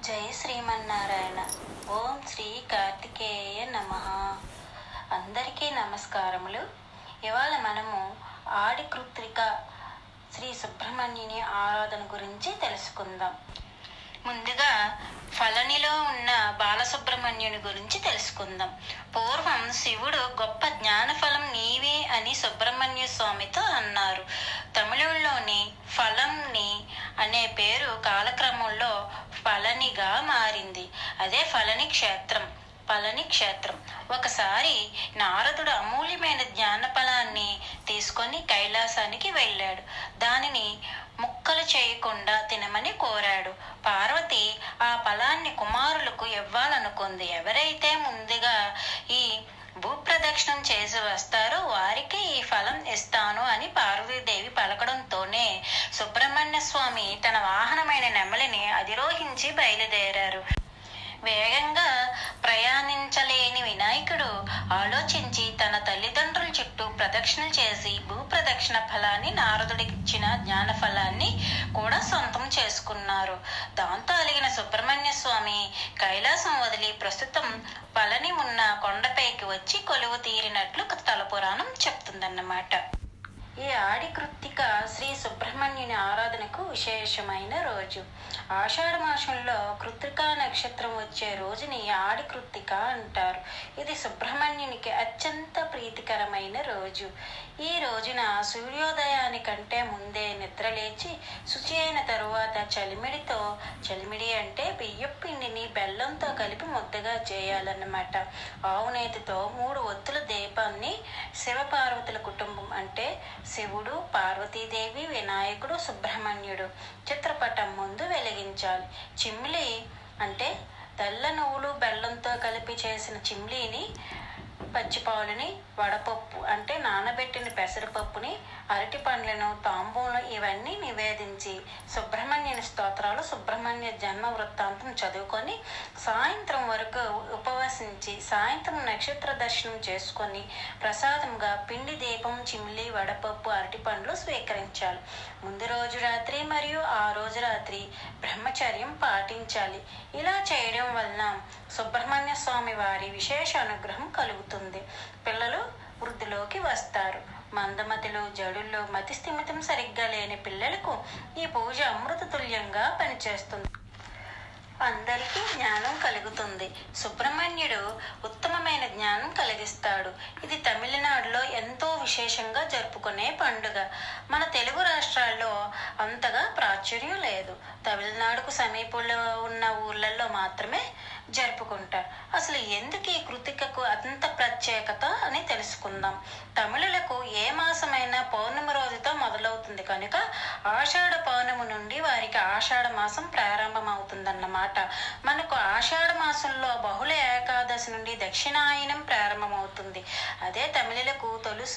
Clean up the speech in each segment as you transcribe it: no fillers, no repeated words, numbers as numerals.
జై శ్రీమన్నారాయణ. ఓం శ్రీ కార్తికేయ నమః. అందరికీ నమస్కారములు. ఇవాళ మనము ఆడి కృత్రిక శ్రీ సుబ్రహ్మణ్యుని ఆరాధన గురించి తెలుసుకుందాం. ముందుగా ఫలనిలో ఉన్న బాలసుబ్రహ్మణ్యుని గురించి తెలుసుకుందాం. పూర్వం శివుడు గొప్ప జ్ఞానఫలం నీవే అని సుబ్రహ్మణ్య స్వామితో అన్నారు. తమిళంలోని ఫలంని అనే పేరు కాలక్రమంలో ఫలనిగా మారింది. అదే ఫలని క్షేత్రం. ఒకసారి నారదుడు అమూల్యమైన జ్ఞాన ఫలాన్ని తీసుకొని కైలాసానికి వెళ్ళాడు. దానిని ముక్కలు చేయకుండా తినమని కోరాడు. పార్వతి ఆ ఫలాన్ని కుమారులకు ఇవ్వాలనుకుంది. ఎవరైతే ముందుగా ఈ భూప్రదక్షిణం చేసి వస్తారో వారికి ఈ ఫలం ఇస్తాను అని పార్వతీదేవి పలకడంతోనే సుబ్రహ్మణ్య స్వామి తన వాహనమైన నెమలిని అధిరోహించి బయలుదేరారు. వేగంగా ప్రయాణించలేని వినాయకుడు ఆలోచించి తన తల్లిదండ్రుల చుట్టూ ప్రదక్షిణలు చేసి భూప్రదక్షిణ ఫలాన్ని నారదుడికిచ్చిన జ్ఞాన ఫలాన్ని కూడా సొంతం చేసుకున్నారు. దాంతో అలిగిన సుబ్రహ్మణ్య స్వామి కైలాసం వదిలి ప్రస్తుతం ఫలని ఉన్న కొండపైకి వచ్చి కొలువు తీరినట్లు తలపురాణం చెప్తుందన్నమాట. ఈ ఆడి కృత్తిక శ్రీ సుబ్రహ్మణ్యుని ఆరాధనకు విశేషమైన రోజు. ఆషాఢ మాసంలో కృత్తికా నక్షత్రం వచ్చే రోజుని ఆడి కృత్తిక అంటారు. ఇది సుబ్రహ్మణ్యునికి అత్యంత ప్రీతికరమైన రోజు. ఈ రోజున సూర్యోదయానికంటే ముందే నిద్రలేచి శుచి అయిన తరువాత చలిమిడి అంటే బియ్యపు పిండిని బెల్లంతో కలిపి ముద్దగా చేయాలన్నమాట. ఆవునేతితో 3 ఒత్తుల దీపాన్ని శివపార్వతుల కుటుంబం అంటే శివుడు, పార్వతీదేవి, వినాయకుడు, సుబ్రహ్మణ్యుడు చిత్రపటం ముందు వెలిగించాలి. చిమ్లీ అంటే తెల్ల నువ్వులు బెల్లంతో కలిపి చేసిన చిమ్లీని, పచ్చిపాలుని, వడపప్పు అంటే నానబెట్టిన పెసరపప్పుని, అరటి పండ్లను, తాంబూలం ఇవన్నీ నివేదించి సుబ్రహ్మణ్యుని స్తోత్రాలు, సుబ్రహ్మణ్య జన్మ వృత్తాంతం చదువుకొని సాయంత్రం వరకు ఉపవసించి సాయంత్రం నక్షత్ర దర్శనం చేసుకొని ప్రసాదంగా పిండి దీపం, చిమ్లి, వడపప్పు, అరటి పండ్లు స్వీకరించాలి. ముందు రోజు రాత్రి మరియు ఆ రోజు రాత్రి బ్రహ్మచర్యం పాటించాలి. ఇలా చేయడం వలన సుబ్రహ్మణ్య స్వామి వారి విశేష అనుగ్రహం కలుగుతుంది. పిల్లలు వృద్ధిలోకి వస్తారు. మందమతిలో, జడుల్లో మతి స్థిమితం సరిగ్గా లేని పిల్లలకు ఈ పూజ అమృత తుల్యంగా పనిచేస్తుంది. అందరికీ జ్ఞానం కలుగుతుంది. సుబ్రహ్మణ్యుడు ఉత్తమమైన జ్ఞానం కలిగిస్తాడు. ఇది తమిళనాడులో ఎంతో విశేషంగా జరుపుకునే పండుగ. మన తెలుగు రాష్ట్రాల్లో అంతగా ప్రాచుర్యం లేదు. తమిళనాడుకు సమీపంలో ఉన్న ఊర్లలో మాత్రమే జరుపుకుంటారు. అసలు ఎందుకు ఈ కృతికకు అంత ప్రత్యేకత అని తెలుసుకుందాం. తమిళులకు ఏ మాసమైనా పౌర్ణమి రోజుతో మొదలవుతుంది కనుక ఆషాఢ పౌర్ణమి నుండి వారికి ఆషాఢ మాసం ప్రారంభమవుతుందన్నమాట. మనకు ఆషాఢ మాసంలో బహుళ ఏకాదశి నుండి దక్షిణాయనం ప్రారంభమవుతుంది. అదే తమిళులకు తొలి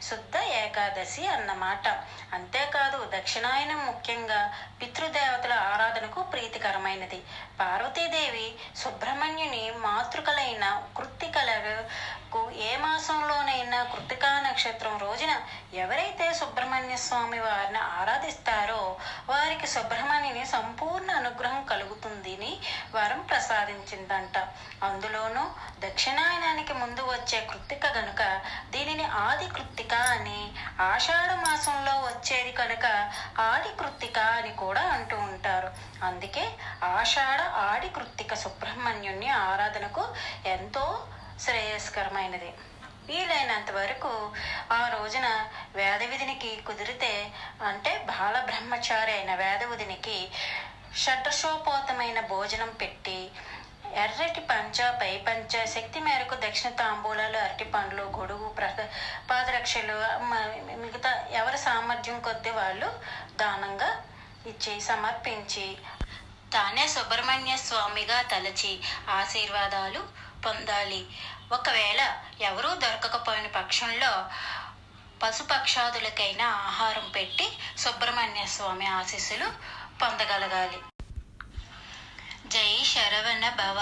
శుద్ధ ఏకాదశి అన్నమాట. అంతేకాదు దక్షిణాయనం ముఖ్యంగా పితృదేవతల ఆరాధనకు ప్రీతికరమైనది. పార్వతీదేవి సుబ్రహ్మణ్యుని మాతృకలైన కృత్తికలకు ఏ మాసంలోనైనా కృత్తికా నక్షత్రం రోజున ఎవరైతే సుబ్రహ్మణ్య స్వామి వారిని ఆరాధిస్తారో వారికి సుబ్రహ్మణ్యుని సంపూర్ణ అనుగ్రహం కలుగుతుందని వరం ప్రసాదించిందంట. అందులోనూ దక్షిణాయనానికి ముందు వచ్చే కృత్తిక గనుక దీనిని ఆది కృత్తిక అని, ఆషాఢ మాసంలో వచ్చేది కనుక ఆది కృత్తిక అని కూడా అంటూ ఉంటారు. అందుకే ఆషాఢ ఆడి కృత్తిక సుబ్రహ్మణ్యుని ఆరాధనకు ఎంతో శ్రేయస్కరమైనది. వీలైనంత వరకు ఆ రోజున వేదవిధినికి కుదిరితే అంటే బాల బ్రహ్మచారి అయిన వేదవిధినికి షడ్రసోపోతమైన భోజనం పెట్టి ఎర్రటి పంచ, పై పంచ, శక్తి మేరకు దక్షిణ తాంబూలాలు, అరటి పండ్లు, గొడుగు, పాదరక్షలు మిగతా ఎవరి సామర్థ్యం కొద్దీ వాళ్ళు దానంగా ఇచ్చి సమర్పించి తానే సుబ్రహ్మణ్య స్వామిగా తలచి ఆశీర్వాదాలు పొందాలి. ఒకవేళ ఎవరూ దొరకకపోయిన పక్షంలో పశుపక్షాదులకైనా ఆహారం పెట్టి సుబ్రహ్మణ్య స్వామి ఆశీస్సులు పొందగలగాలి. జై శరవణ భవ.